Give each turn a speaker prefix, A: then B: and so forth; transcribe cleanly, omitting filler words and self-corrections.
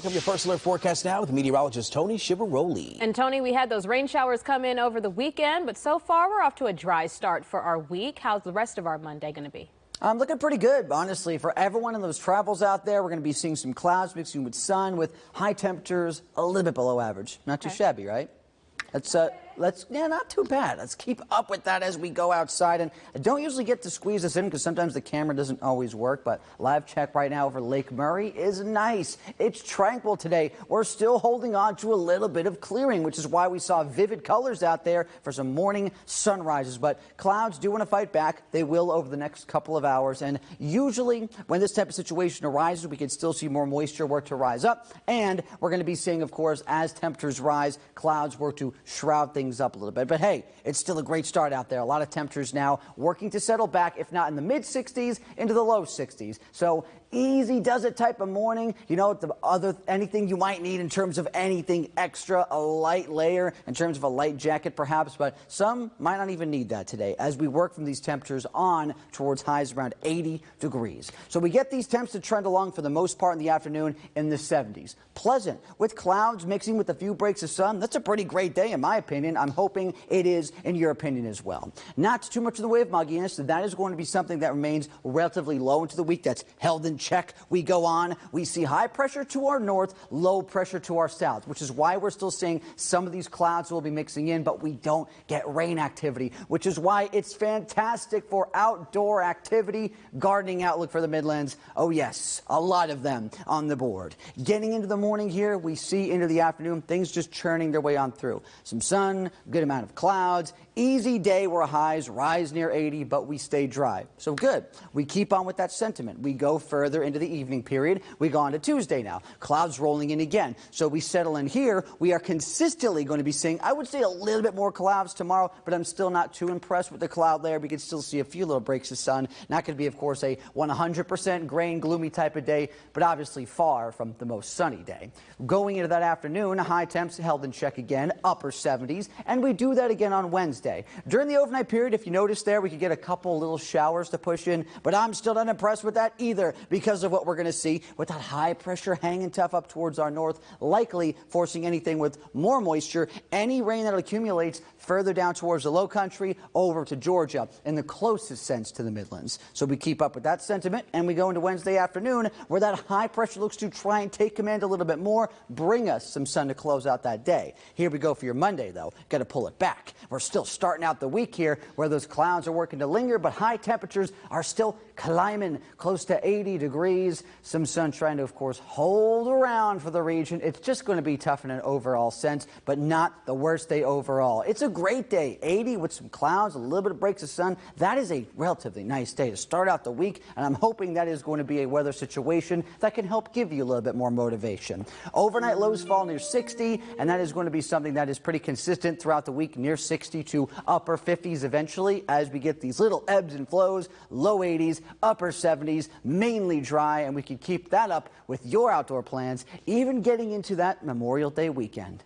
A: Check your first alert forecast now with meteorologist Tony Shivaroli.
B: And Tony, we had those rain showers come in over the weekend, but so far we're off to a dry start for our week. How's the rest of our Monday going to be?
C: I'm looking pretty good, honestly. For everyone in those travels out there, we're going to be seeing some clouds mixing with sun with high temperatures a little bit below average. Not too shabby, right? Yeah, not too bad. Let's keep up with that as we go outside. And I don't usually get to squeeze this in because sometimes the camera doesn't always work, but live check right now over Lake Murray is nice. It's tranquil today. We're still holding on to a little bit of clearing, which is why we saw vivid colors out there for some morning sunrises. But clouds do want to fight back. They will over the next couple of hours. And usually when this type of situation arises, we can still see more moisture work to rise up. And we're going to be seeing, of course, as temperatures rise, clouds work to shroud things up a little bit. But hey, it's still a great start out there. A lot of temperatures now working to settle back, if not in the mid 60s, into the low 60s. So easy does it type of morning. You know, anything you might need in terms of anything extra, a light layer in terms of a light jacket perhaps, but some might not even need that today as we work from these temperatures on towards highs around 80 degrees. So we get these temps to trend along for the most part in the afternoon in the 70s. Pleasant with clouds mixing with a few breaks of sun. That's a pretty great day in my opinion. I'm hoping it is in your opinion as well. Not too much in the way of mugginess. That is going to be something that remains relatively low into the week. That's held in check. We go on. We see high pressure to our north, low pressure to our south, which is why we're still seeing some of these clouds will be mixing in, but we don't get rain activity, which is why it's fantastic for outdoor activity. Gardening outlook for the Midlands. Oh yes, a lot of them on the board. Getting into the morning here, we see into the afternoon, things just churning their way on through. Some sun, good amount of clouds, easy day where highs rise near 80, but we stay dry. So good. We keep on with that sentiment. We go further into the evening period. We go on to Tuesday now. Clouds rolling in again. So we settle in here. We are consistently going to be seeing, I would say, a little bit more clouds tomorrow, but I'm still not too impressed with the cloud layer. We can still see a few little breaks of sun. Not going to be, of course, a 100% gray and gloomy type of day, but obviously far from the most sunny day. Going into that afternoon, high temps held in check again, upper 70s, and we do that again on Wednesday. During the overnight period, if you notice there, we could get a couple little showers to push in, but I'm still not impressed with that either because of what we're going to see with that high pressure hanging tough up towards our north, likely forcing anything with more moisture, any rain that accumulates further down towards the low country over to Georgia in the closest sense to the Midlands. So we keep up with that sentiment and we go into Wednesday afternoon where that high pressure looks to try and take command a little bit more, bring us some sun to close out that day. Here we go for your Monday though. Got to pull it back. We're still starting out the week here where those clouds are working to linger, but high temperatures are still climbing close to 80 degrees. Some sun trying to, of course, hold around for the region. It's just going to be tough in an overall sense, but not the worst day overall. It's a great day. 80 with some clouds, a little bit of breaks of sun. That is a relatively nice day to start out the week, and I'm hoping that is going to be a weather situation that can help give you a little bit more motivation. Overnight lows fall near 60, and that is going to be something that is pretty consistent throughout the week, near 60 to upper 50s eventually as we get these little ebbs and flows, low 80s, upper 70s, mainly dry, and we can keep that up with your outdoor plans, even getting into that Memorial Day weekend.